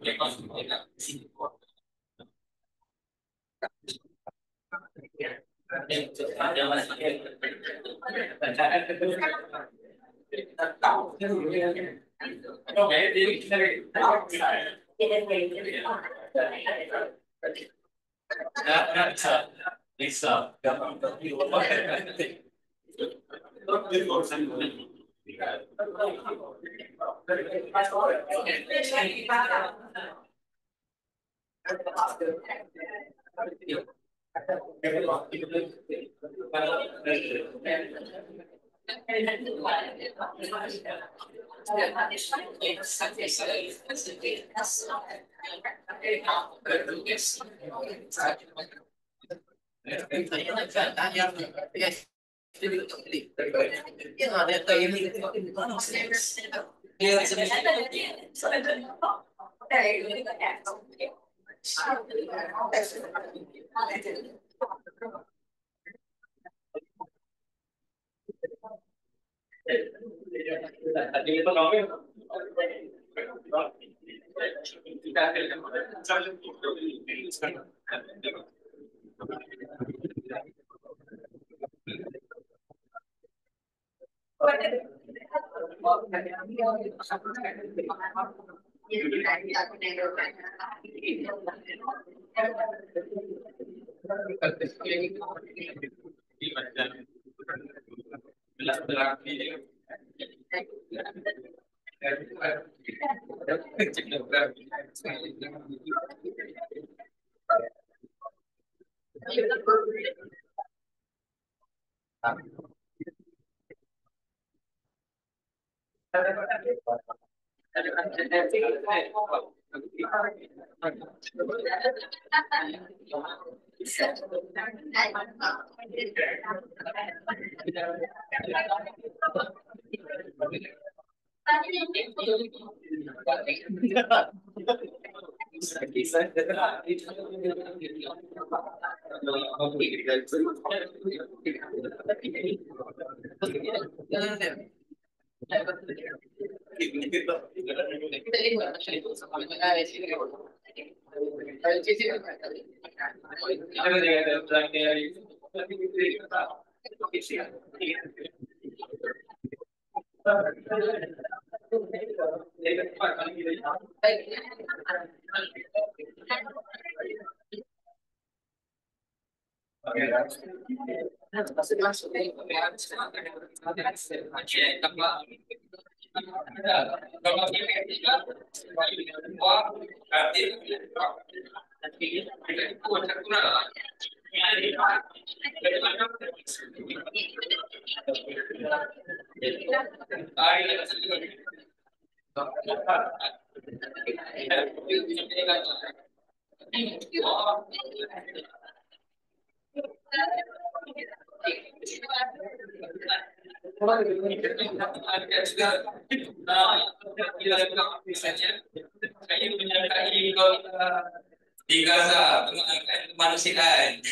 Di Gaza, kemanusiaan.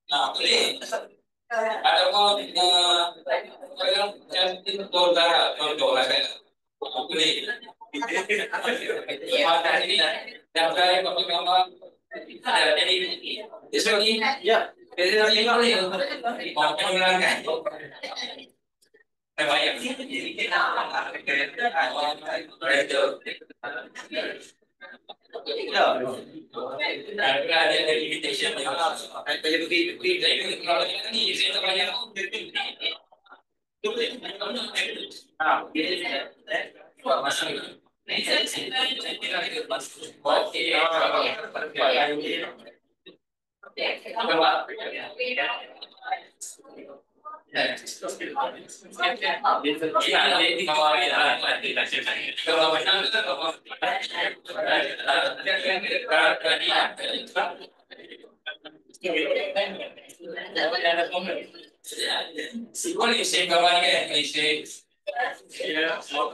Nah, boleh. Ataupun yang saudara contoh lah saya beli mata ini dan saya pakai gambar jadi ini ya jadi ini mau menggunakan terbayang itu ya ada limitation jadi begitu jadi kalau ini saya terbayang ah masih si vuole se cavaliere se oh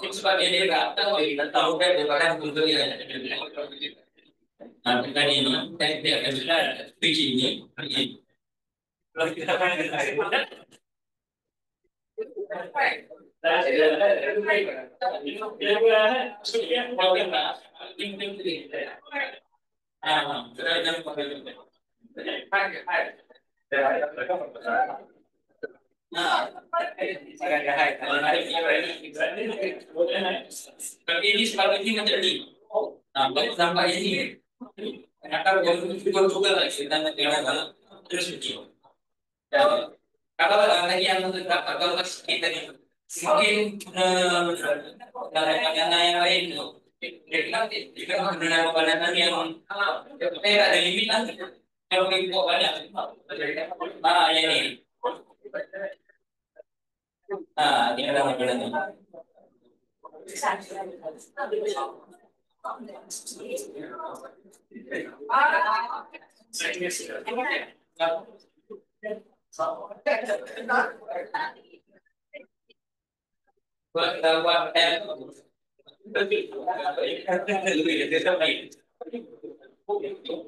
sebagai dia tahu kan bukan bentuknya nah tadi ini saya tidak akan begini kalau kita bagi ini sebagai ini menjadi nah sampai ini ternyata juga lagi dan terus begini kalau lagi yang kalau kita mungkin dana yang lain jadi nanti jika menggunakan pandangan yang tidak ada limitan yang lebih banyak nah ini nah ini adalah modelannya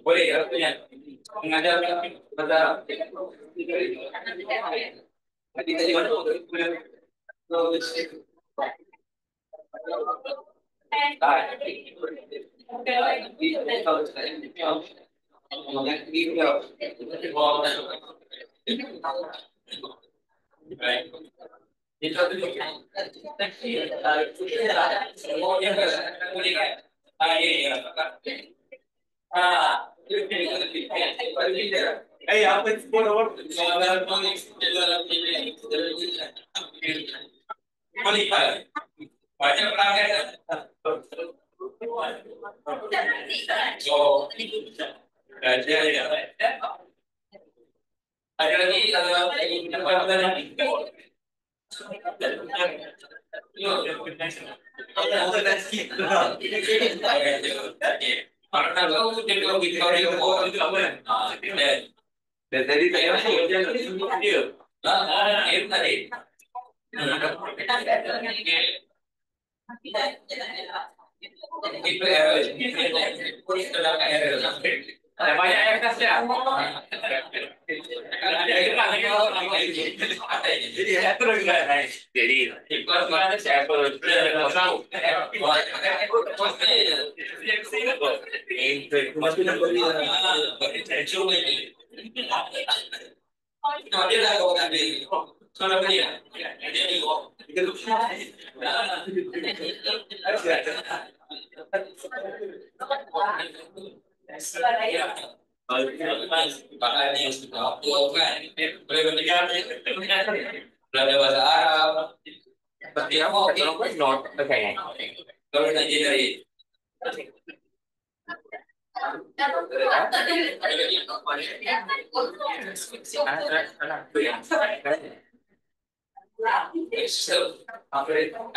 boleh ya punya mengajar pada eh apa itu banyak pelanggan so ada lagi karena kau jadi Victoria itu apa dan tadi saya dia itu tadi itu ada banyak yang kasih jadi ya terus jadi iklan saya perlu tahu itu masih dia dah kau ambil kalau dia jadi bahasa Arab Berarti kamu not oke. Kalau nak generate.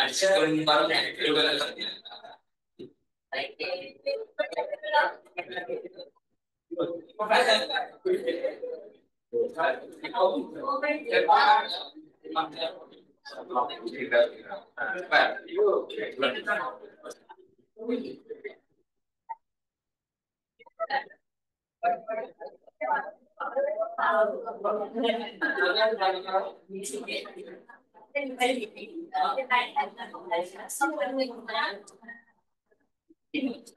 Sistem sistem baru juga. Sini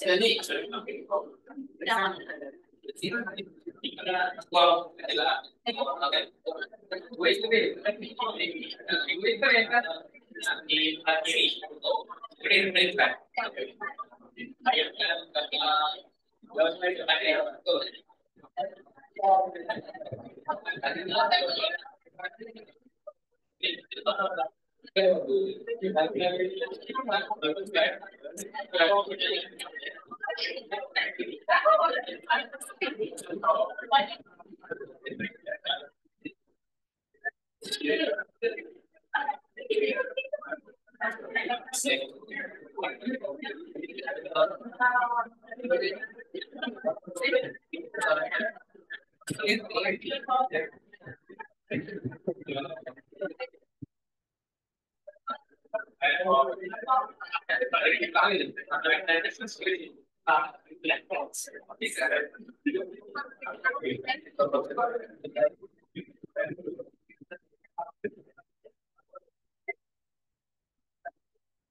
jadi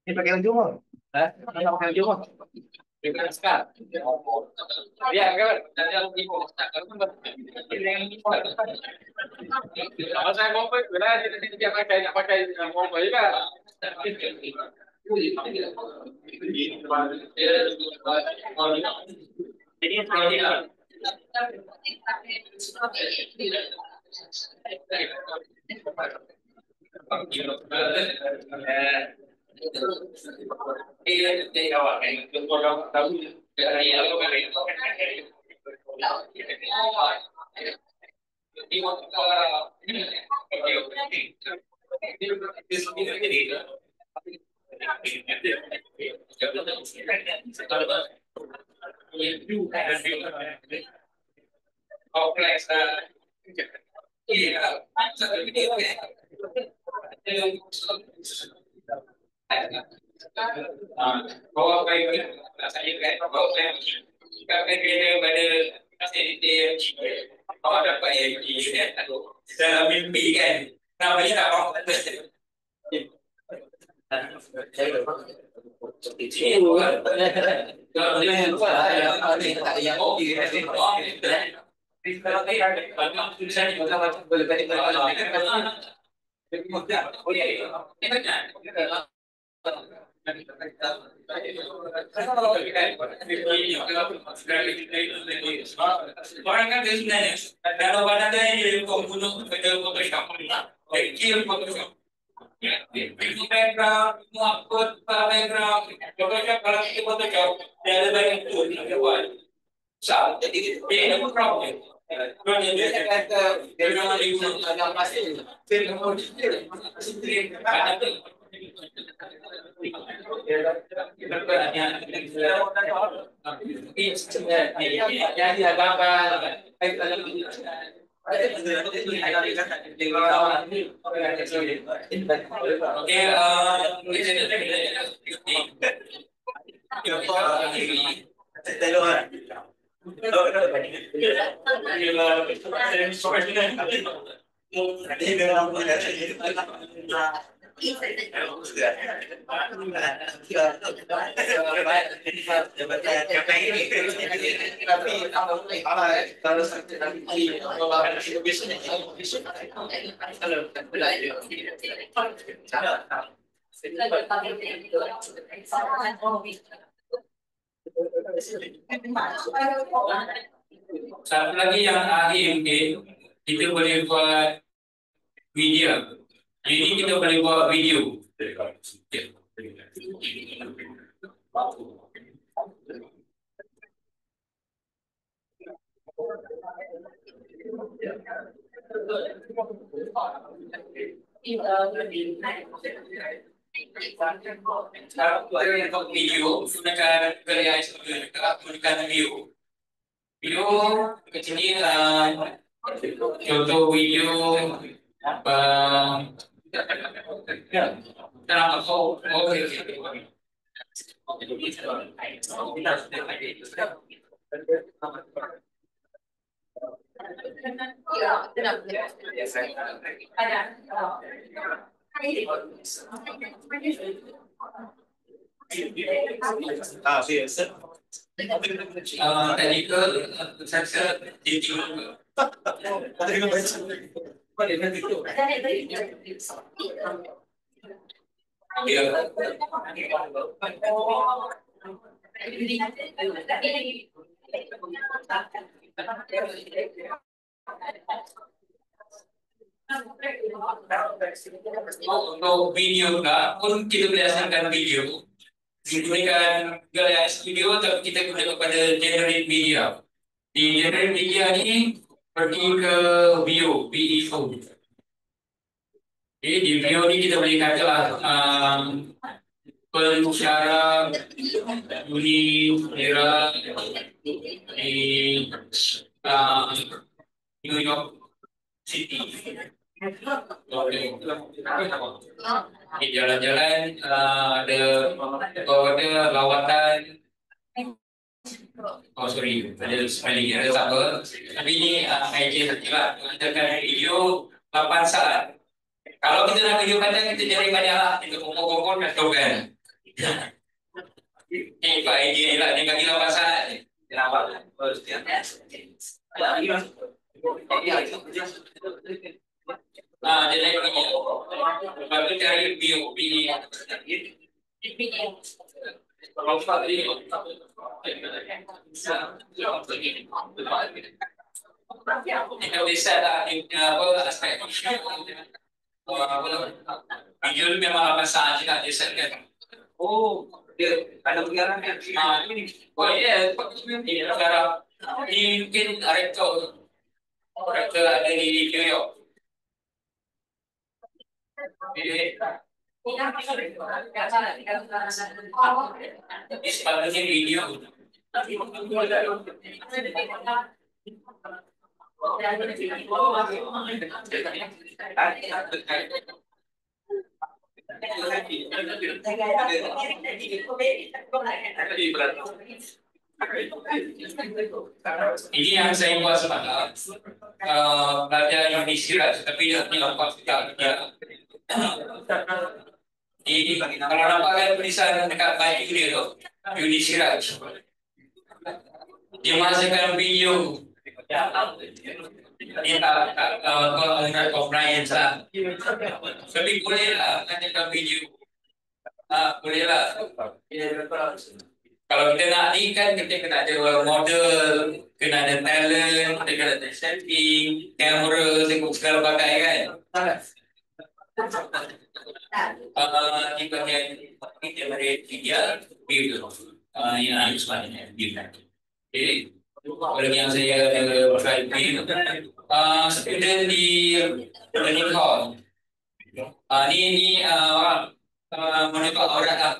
Ini pakai lagi mau? Hah? Pakai lagi mau? Ya, kan? Kalau saya mau dia pakai mau kan? Jadi kalau dia kompleks. Iya, satu video ya. Bawa baik rasanya kayak bawa saya kayak pada masih di kalau ada apa ya di dalam mimpi kan namanya tak mau orang kan sebenarnya kalau pada dari pembunuh Photoshop kecil Photoshop background mengupload background Photoshop kalau itu Photoshop ada banyak tool yang buat jadi ini pun problem. Satu lagi yang AIMG itu boleh buat video. Ini kita boleh buat video. Untuk video gunakan gaya gunakan video. Video kecil contoh video tadi ke saya untuk video enggak pun kita berdasarkan video digunakan gaya studio atau kita gunakan pada generate media. Di generate media ini pergi ke VO. Jadi di VO ini kita boleh katalah pencara bunyi era di New York City. Di jalan-jalan ada lawatan. Oh sorry, ada spelling ada sama. Tapi ini idea saja. Mengatakan video 8 saat. Kalau kita nak video panjang kita cari banyak lah. Kita kumpul-kumpul dan kan. Pak ini lah, ini kaki lapan sana. Nah, jadi ini, baru cari bio, bio. Kita bisa lah, apa aspek video memang apa saja kan disesuaikan. Oh, dia ada pengaruh kan? Ini, oh iya, ini sekarang ini mungkin rektor ada di New York. Ini sepatutnya video. Ini yang saya buat semalam, pelajar Indonesia, tapi dia punya kualitas ya. Ini kalau nampak kan tulisan dekat baju dia tu, Indonesia. Dia masukkan video. Dia tak compliance lah. Tapi boleh lah, nantikan video. Boleh lah. Kalau kita nak ni kan kita kena ada model, kena ada talent, kita kena ada setting, kamera, segala pakai kan. Di bagian kita beri video, yang harus sebenarnya video. Jadi, kalau yang saya pakai video, student di learning hall, ni menutup aurat lah,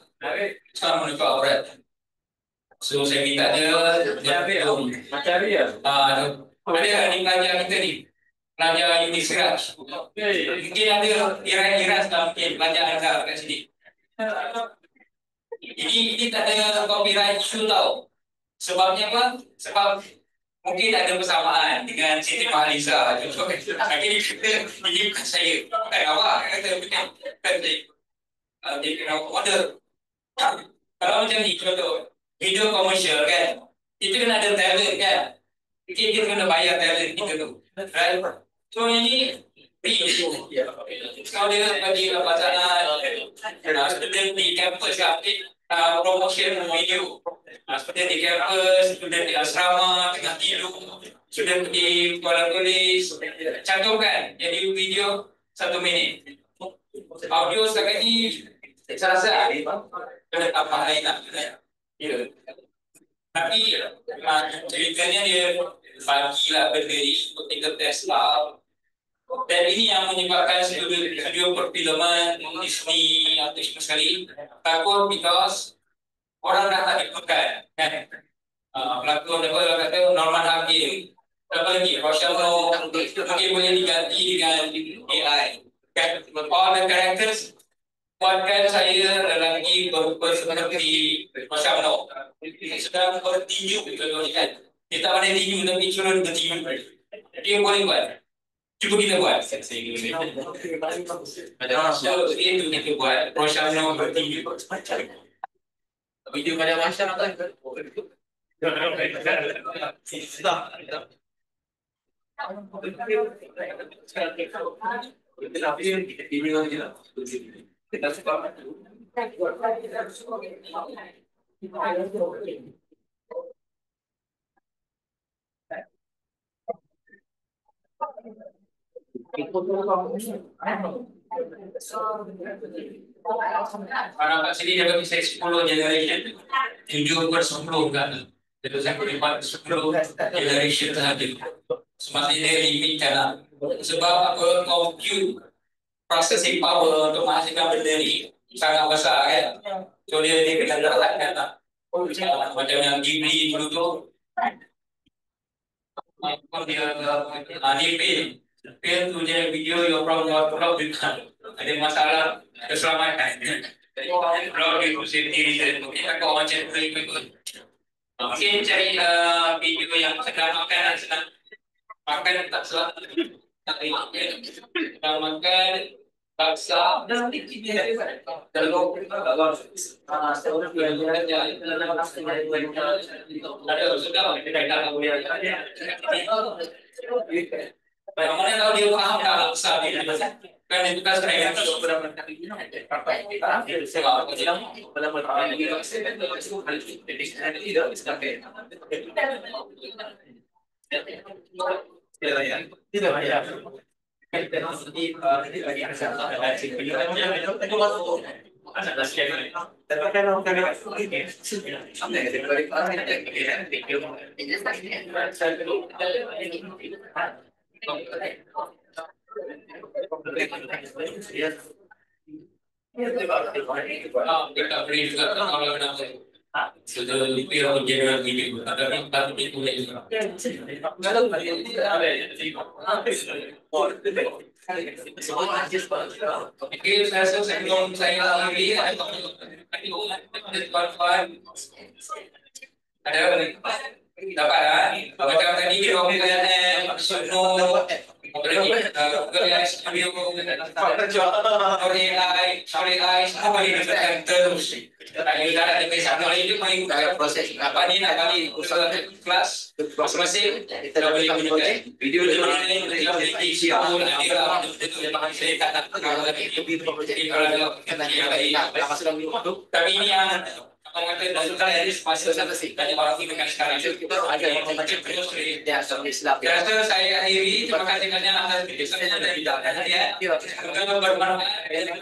cara menutup aurat. So saya minta dia macam ya. Ada ni pelajar kita ni, pelajar Unisraj. Mungkin ada iras-iras tak mungkin pelajar ada kat sini. Ini tak ada copyright issue tau. Sebabnya apa? Sebab mungkin ada persamaan dengan Siti Mahalisa. Akhirnya kita ini bukan saya, bukan awak kata bukan saya. Dia kena order. Kalau macam ni contoh video komersial kan, itu kena ada talent kan, kita kena bayar talent kita tu, right? So ini kalau dia bagi pasangan student di kampus kan, promotion video, student di kampus, student di asrama tengah tidur, student di Kuala Lumpur, cantumkan jadi video 1 minit, audio setakat ni saya rasa kena tambah lain lah. Ya. Tapi ceritanya dia bagilah berdiri ketika Tesla, dan ini yang menyebabkan studio perfilman Disney atau sekali takut because orang dah tak ikutkan kan. Pelakon apa kata Norman Hakim, apa lagi Rochelle mungkin boleh diganti dengan AI kan, all the characters buatkan saya lagi seperti macam no. Sekarang bertinju kan. Kita ada tinju tapi turun bertinju. Dia boleh buat. Cuba kita buat. So itu kita buat. Roshano bertinju. Video pada masyarakat kan. Kita suka orang kat sini dia bagi saya 10 generation, 7/10 kan. Jadi saya beri 10 generation sahaja. Semakin dia limitkan lah. Sebab apa, compute processing power untuk menghasilkan benda ni sangat besar kan. So dia kena terlatkan lah. Macam yang Ghibli dulu tu, dia fail tu je video yang problem dengan ada masalah keselamatan. Problem safety reason, kita kau macam tu ikut. Mungkin cari video yang sedang makan, sedang makan tak salah. Tak makan baksa Bagaimana kalau dia paham kalau saat ini kan itu kan saya kita beri juga kalau sudah dipilih general meeting ada empat itu Oke, saya belum saya lagi ada dapat macam tadi kalau kalian Suno sorry apa ini terus ayo ada bisa itu main proses apa nih kali usaha kelas masing-masing kita boleh gunakan video tapi ini yang banyak orang ini kan sekarang kita ada yang membaca terus ya Islam. Saya akhiri terima kasih banyak atas kebersamaan dan ya. Semoga bermanfaat dan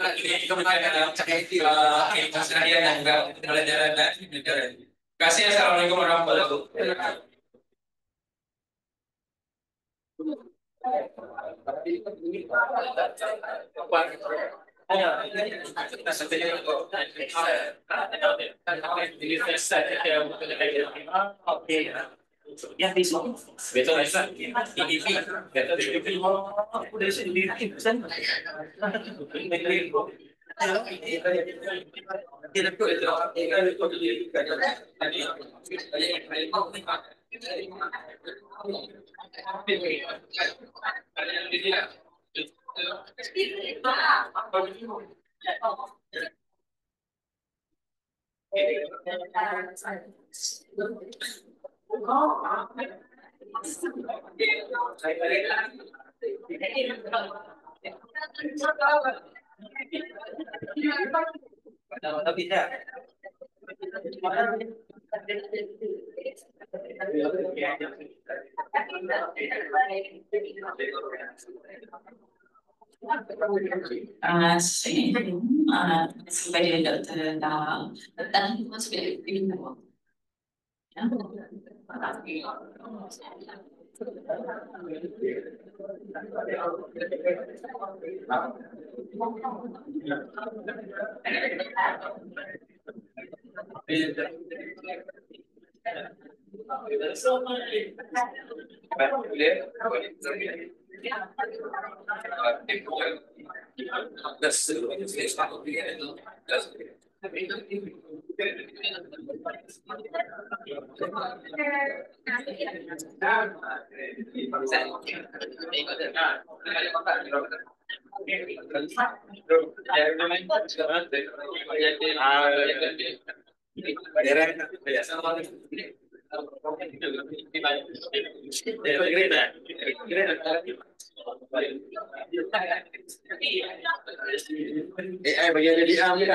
pelajaran dan terima kasih. Assalamualaikum warahmatullahi wabarakatuh. Ya bisa. Betul bisa. Sim, sebagai dokter dan sebagai ilmu. Bagian jadi ambil.